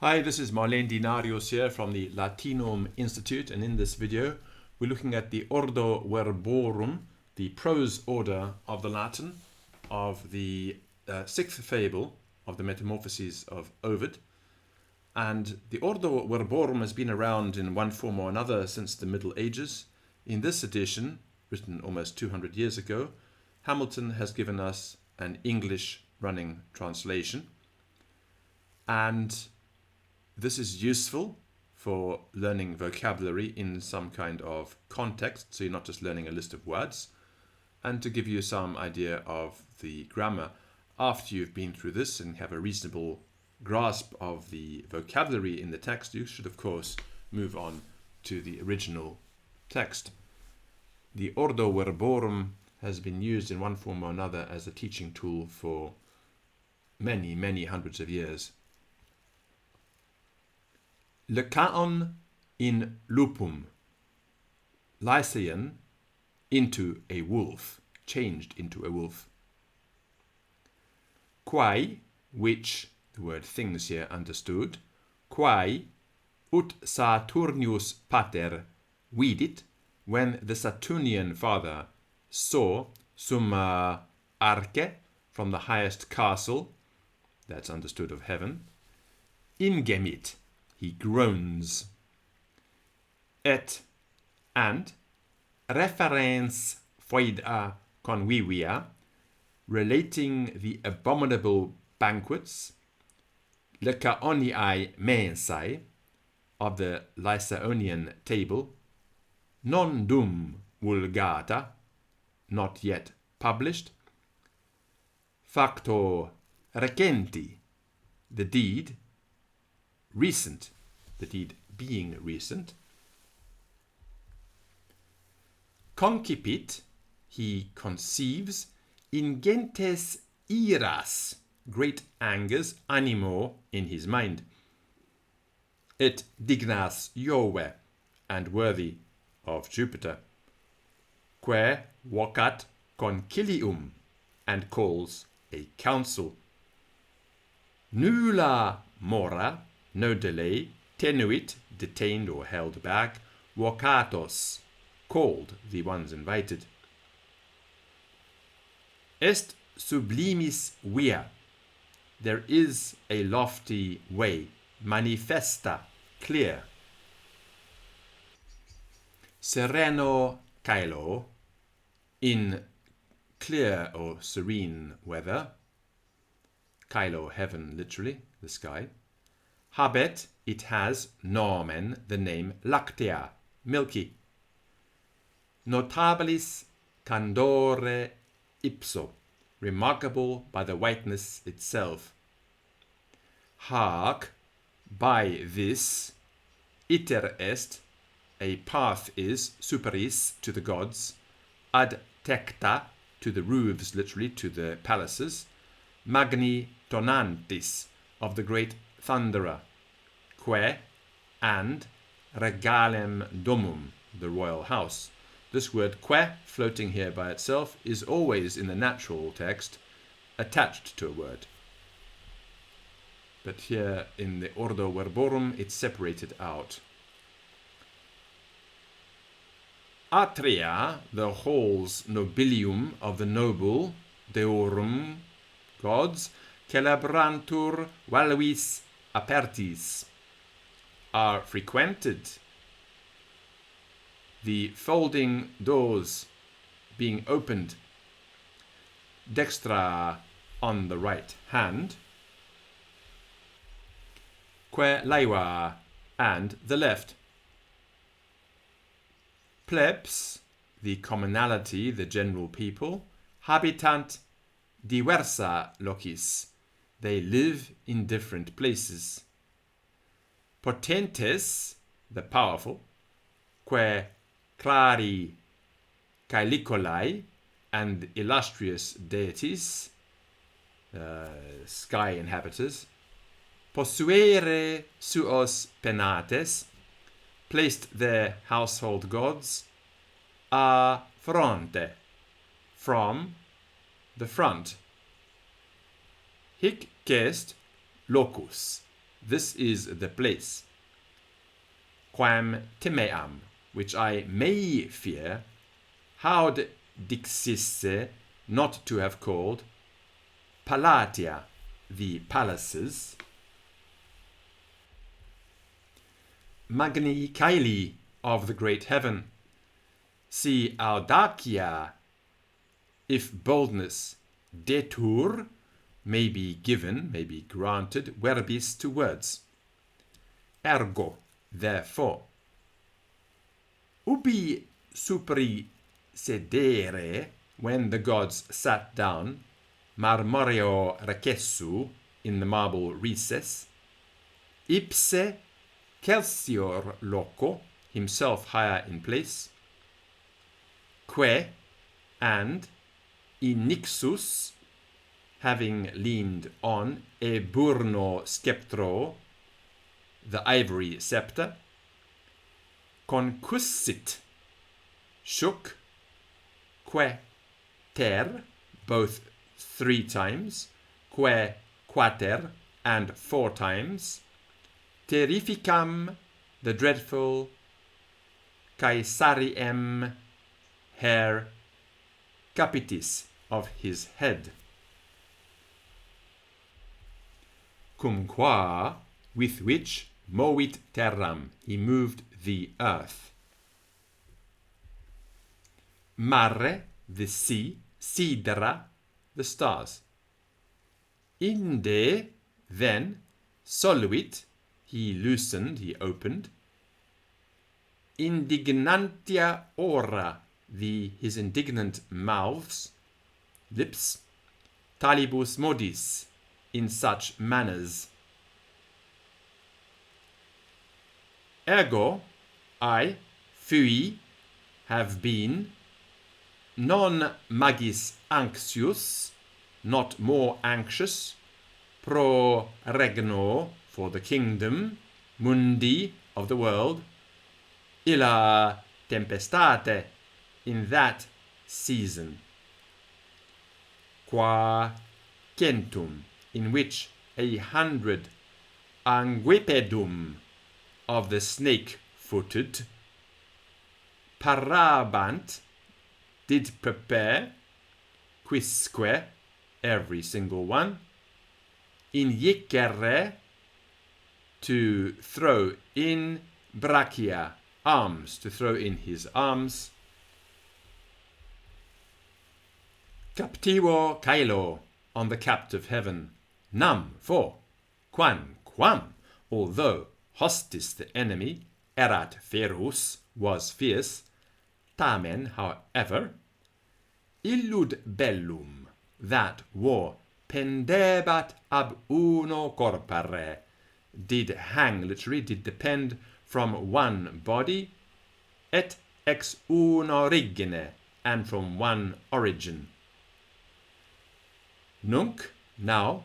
Hi, this is Marlene Dinarios here from the Latinum Institute, and in this video we're looking at the Ordo Verborum, the prose order of the Latin of the sixth fable of the Metamorphoses of Ovid. And the Ordo Verborum has been around in one form or another since the Middle Ages. In this edition, written almost 200 years ago, Hamilton has given us an English running translation, and this is useful for learning vocabulary in some kind of context, so you're not just learning a list of words, and to give you some idea of the grammar. After you've been through this and have a reasonable grasp of the vocabulary in the text, you should of course move on to the original text. The Ordo Verborum has been used in one form or another as a teaching tool for many hundreds of years. Lycaon in lupum, Lycaon into a wolf, changed into a wolf. Quae, which, the word things here understood, quae ut Saturnius pater vidit, when the Saturnian father saw summa arche, from the highest castle, that's understood of heaven, ingemit, he groans. Et, and, referens foeda convivia, relating the abominable banquets, Lycaoniae mensae, of the Lycaonian table, non dum vulgata, not yet published, facto recenti, the deed, recent, the deed being recent, concipit, he conceives, ingentes iras, great angers, animo, in his mind, et dignas Jove, and worthy of Jupiter, que vocat concilium, and calls a council, nulla mora, no delay, tenuit, detained or held back, vocatos, called, the ones invited. Est sublimis via, there is a lofty way, manifesta, clear. Sereno caelo, in clear or serene weather, caelo, heaven, literally, the sky. Habet, it has, nomen, the name, lactea, milky. Notabilis candore ipso, remarkable by the whiteness itself. Hac, by this, iter est, a path is, superis, to the gods, ad tecta, to the roofs, literally, to the palaces, magni tonantis, of the great thunderer, que, and, regalem domum, the royal house. This word que, floating here by itself, is always in the natural text attached to a word. But here in the Ordo Verborum, it's separated out. Atria, the halls nobilium of the noble, deorum, gods, celebrantur valvis apertis, are frequented, the folding doors being opened, dextra, on the right hand, que laeva, and the left. Plebs, the commonality, the general people, habitant diversa locis, they live in different places. Potentes, the powerful, que clari caeliculae, and illustrious deities, sky inhabitants, possuere suos penates, placed their household gods, a fronte, from the front. Hic est locus, this is the place. Quam timeam, which I may fear, haud dixisse, not to have called, palatia, the palaces, magni caeli, of the great heaven, si audacia, if boldness, detur, may be given, may be granted, verbis, to words. Ergo, therefore. Ubi superi sedere, when the gods sat down, marmoreo recessu, in the marble recess, ipse celsior loco, himself higher in place, que, and, inixus, having leaned on, e burno sceptro, the ivory scepter, concussit, shook, que, ter, both 3 times, que, quater, and 4 times, terrificam, the dreadful, Caesariem, hair, capitis, of his head. Cum qua, with which, movit terram, he moved the earth. Mare, the sea, sidera, the stars. Inde, then, soluit, he loosened, he opened. Indignantia ora, his indignant mouths, lips. Talibus modis, in such manners. Ergo, I, fui, have been, non magis anxious, not more anxious, pro regno, for the kingdom, mundi, of the world, illa tempestate, in that season, qua centum, in which 100 anguipedum, of the snake-footed, parabant, did prepare, quisque, every single one, injicere, to throw in, brachia, arms, to throw in his arms, captivo caelo, on the captive heaven, nam, for, quam, although hostis, the enemy, erat ferus, was fierce, tamen, however, illud bellum, that war, pendebat ab uno corpore, did hang, literally, did depend from one body, et ex uno origine, and from one origin. Nunc, now,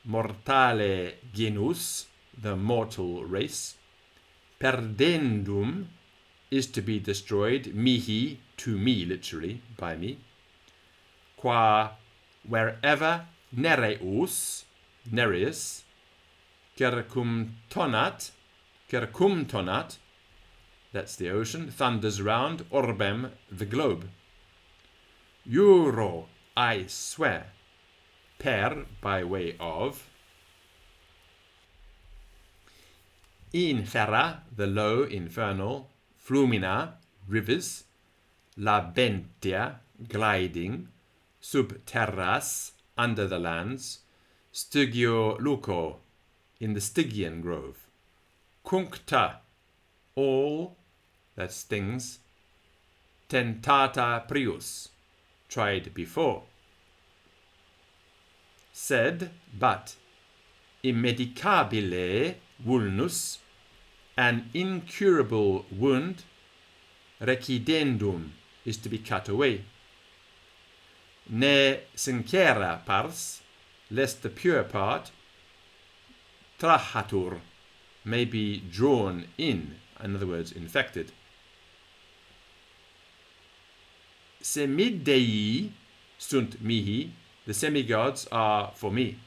mortale genus, the mortal race, perdendum, is to be destroyed, mihi, to me, literally, by me, qua, wherever, nereus, circumtonat, that's the ocean, thunders round, orbem, the globe. Juro, I swear, per, by way of, infera, the low, infernal, flumina, rivers, labentia, gliding, sub terras, under the lands, Stygio luco, in the Stygian grove, cuncta, all, that's things, tentata prius, tried before, sed, but, immedicabile vulnus, an incurable wound, recidendum, is to be cut away. Ne sincera pars, lest the pure part, trahatur, may be drawn in other words, infected. Semidei sunt mihi, the semigods are for me.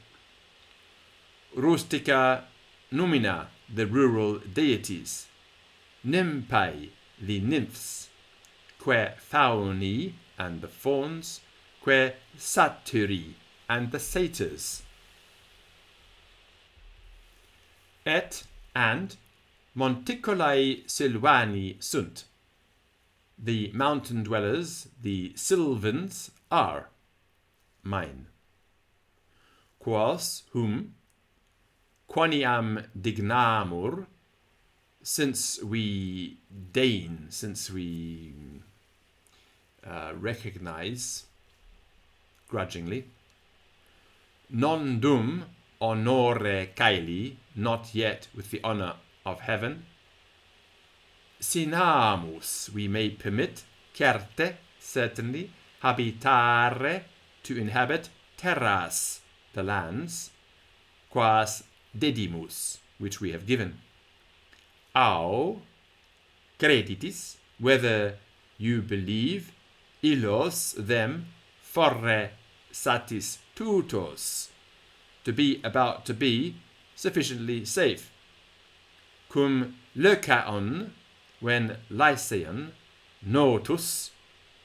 Rustica numina, the rural deities, nympae, the nymphs, que fauni, and the fauns, que satyri, and the satyrs. Et and monticulae Silvani sunt. The mountain dwellers, the Sylvans, are mine. Quos whom, quoniam dignamur, since we deign, since we recognize grudgingly, non dum honore caeli, not yet with the honor of heaven, sinamus, we may permit, certe, certainly, habitare, to inhabit, terras, the lands, quas dedimus, which we have given. Au creditis, whether you believe, illos, them, forre satis tutos, to be about to be sufficiently safe. Cum locaon, when lyceon, notus,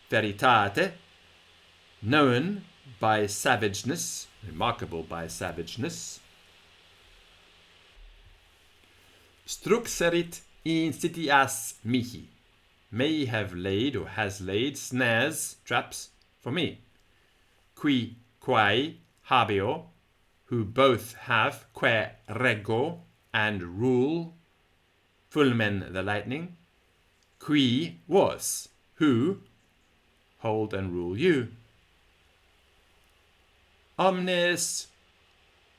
veritate, known by savageness, remarkable by savageness, struxerit insidias mihi, may have laid or has laid snares, traps, for me. Qui quae habeo, who both have, que rego, and rule, fulmen the lightning, qui was, who hold and rule you. Omnes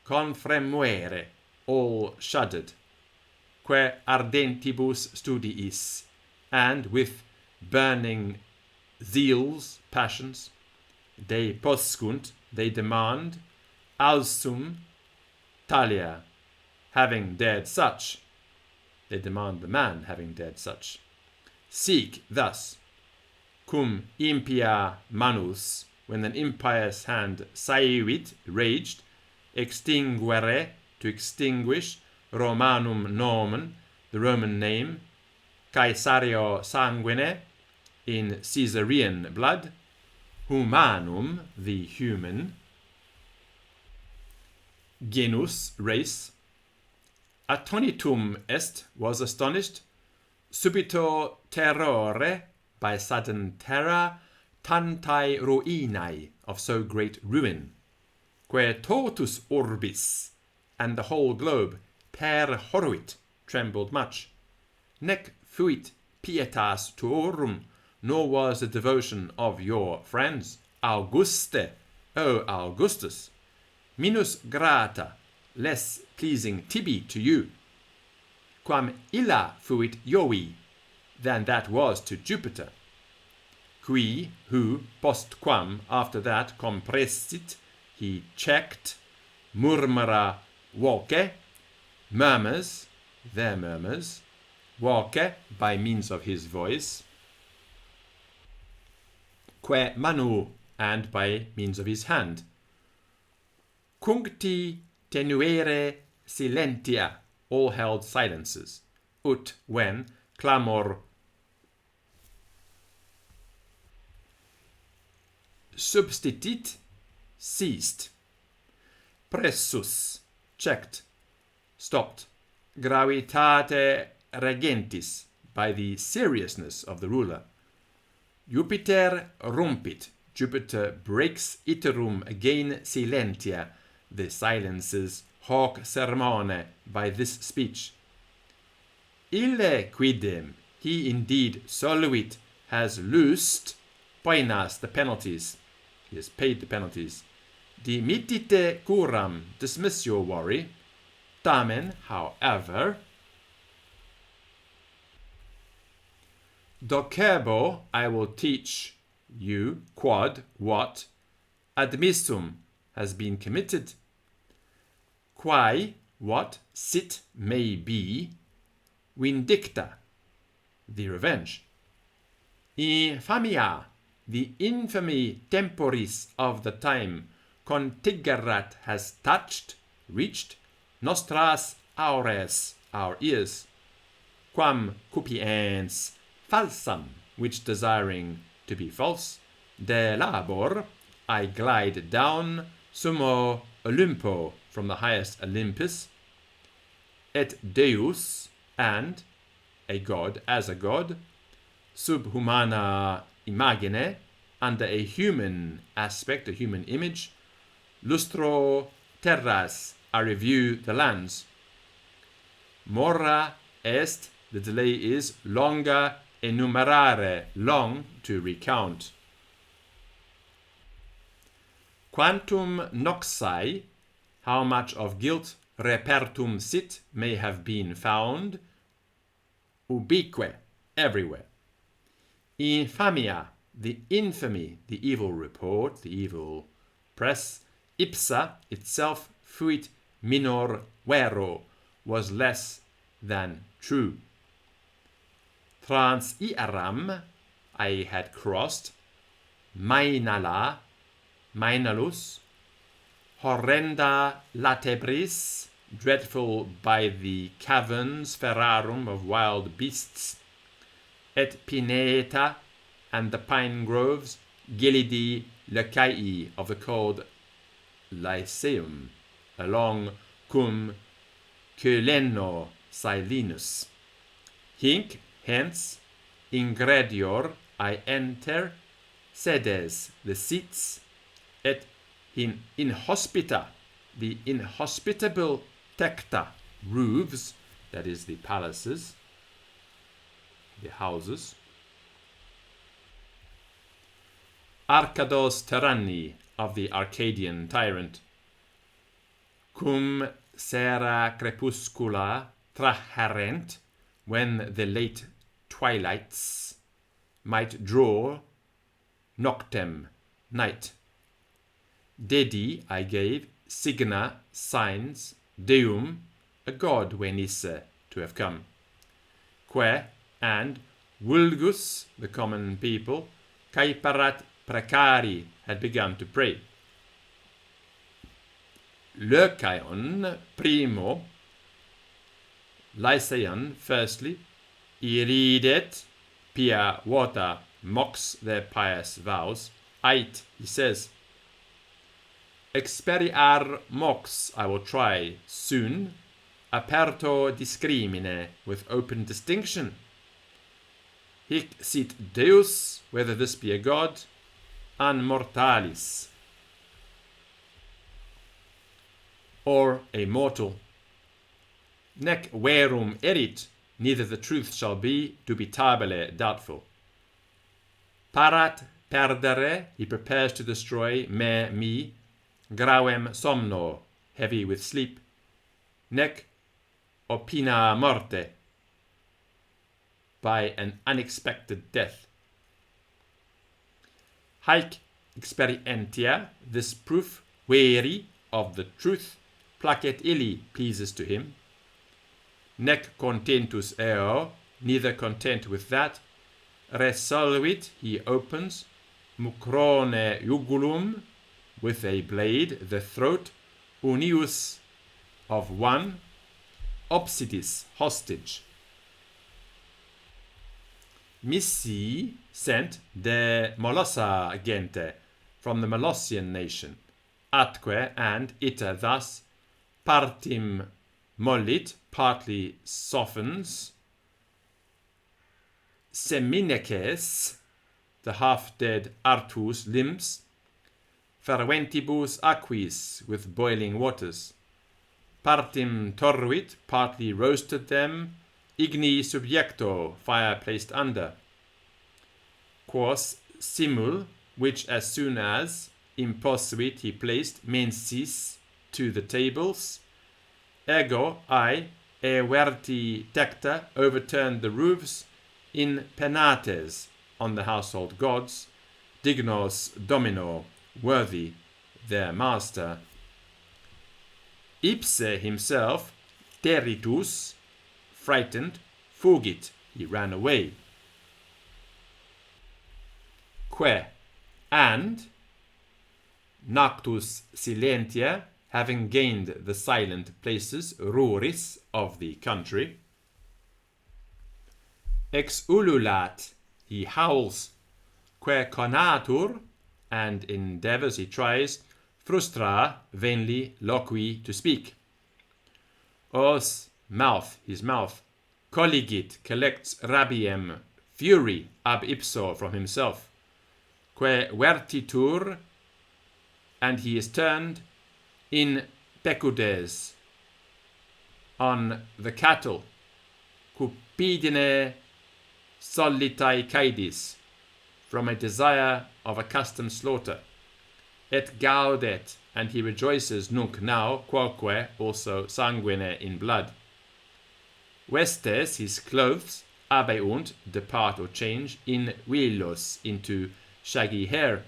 confremuere, all shuddered, que ardentibus studiis, and with burning zeals, passions, de poscunt, they demand, alsum talia, having dared such, they demand the man having dared such. Seek thus, cum impia manus, when an impious hand saevit, raged, extinguere, to extinguish, Romanum nomen, the Roman name, Caesario sanguine, in Caesarean blood, humanum, the human, genus, race, attonitum est, was astonished, subito terrore, by sudden terror, tantae ruinae, of so great ruin, que totus orbis, and the whole globe, perhoruit, trembled much, nec fuit pietas tuorum, nor was the devotion of your friends, Auguste, O Augustus, minus grata, less pleasing tibi to you, quam illa fuit Jovi, than that was to Jupiter, qui, who, postquam, after that, compressit, he checked, murmura voce, murmurs, their murmurs, voce, by means of his voice, que manu, and by means of his hand, cuncti tenuere silentia, all held silences, ut when clamor substitit, ceased, pressus, checked, stopped, gravitate regentis, by the seriousness of the ruler, Jupiter rumpit, Jupiter breaks iterum again silentia, the silences, hoc sermone, by this speech. Ille quidem, he indeed soluit, has loosed, poenas, the penalties, he has paid the penalties, dimittite curam, dismiss your worry, tamen, however, docebo, I will teach you, quod, what, admissum, has been committed, quae, what, sit, may be, vindicta, the revenge, infamia, the infamy temporis of the time, contigerat, has touched, reached, nostras aures, our ears, quam cupiens falsam, which desiring to be false, de labor, I glide down summo Olympo, from the highest Olympus, et Deus, and a god, as a god, sub humana imagine, under a human aspect, a human image, lustro terras, I review the lands. Mora est, the delay is, longa enumerare, long to recount. Quantum noxae, how much of guilt repertum sit, may have been found, ubique, everywhere. Infamia, the infamy, the evil report, the evil press, ipsa, itself, fuit minor vero, was less than true. Trans iaram, I had crossed, mainala, mainalus, horrenda latebris, dreadful by the caverns ferarum of wild beasts, et pineta, and the pine groves, gelidi lecaii, of the cold Lyceum, along cum Coeleno Silenus. Hinc, hence, ingredior, I enter, sedes, the seats, et in inhospita, the inhospitable tecta, roofs, that is the palaces, the houses. Arcados tyranni, of the Arcadian tyrant. Cum sera crepuscula traherent, when the late twilights might draw noctem, night. Dedi, I gave, signa, signs, deum, a god venisse, to have come. Que, and vulgus, the common people, caeparat precari, had begun to pray. Lycaon primo, Lycaon firstly, iridet, pia vota, mocks their pious vows. Ait, he says, experiar mox, I will try soon, aperto discrimine, with open distinction. Hic sit Deus, whether this be a god, an mortalis, or a mortal. Nec verum erit, neither the truth shall be, dubitabile, doubtful. Parat perdere, he prepares to destroy, me, gravem somno, heavy with sleep. Nec opina morte, by an unexpected death. Haec experientia, this proof, veri, of the truth, placet illi, pleases to him. Nec contentus eo, neither content with that. Resolvit, he opens, mucrone jugulum, with a blade, the throat, unius, of one, obsidiis, hostage. Missi, sent, de Molossa gente, from the Molossian nation, atque, and ita thus, partim mollit, partly softens, semineces, the half-dead artus limbs, ferventibus aquis, with boiling waters, partim torvit, partly roasted them, igni subjecto, fire placed under, quos simul, which as soon as imposuit he placed, mensis, to the tables, ego, I, verti tecta, overturned the roofs, in penates, on the household gods, dignos domino, worthy, their master. Ipse himself, territus, frightened, fugit, he ran away. Que, and, noctus silentia, having gained the silent places, ruris, of the country. Ex ululat, he howls, que conatur, and endeavours, he tries, frustra, vainly, loqui, to speak. Os, mouth, his mouth, colligit, collects rabiem, fury, ab ipso, from himself, que vertitur, and he is turned, in pecudes, on the cattle, cupidine solitae caedis, from a desire of accustomed slaughter, et gaudet, and he rejoices nunc now, quoque, also sanguine, in blood. Vestes, his clothes, abeunt, depart or change, in vilos, into shaggy hair.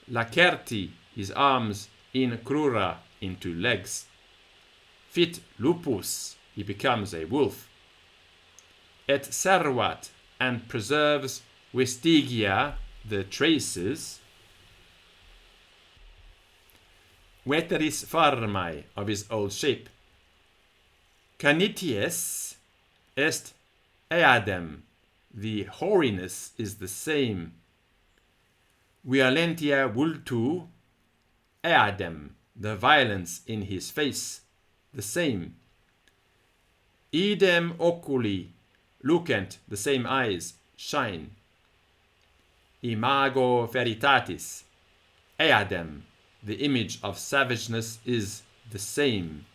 Lacerti, his arms, in crura, into legs. Fit lupus, he becomes a wolf. Et servat, and preserves vestigia, the traces. Veteris formae, of his old shape. Canities est eadem, the hoariness is the same. Violentia vultu eadem, the violence in his face, the same. Idem oculi, lucent, the same eyes, shine. Imago veritatis eadem, the image of savageness is the same.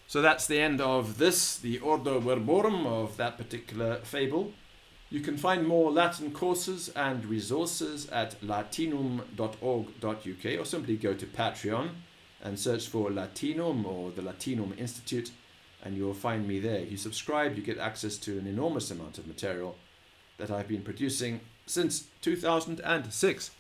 So that's the end of this, the Ordo Verborum of that particular fable. You can find more Latin courses and resources at latinum.org.uk, or simply go to Patreon and search for Latinum or the Latinum Institute, and you'll find me there. If you subscribe, you get access to an enormous amount of material that I've been producing since 2006.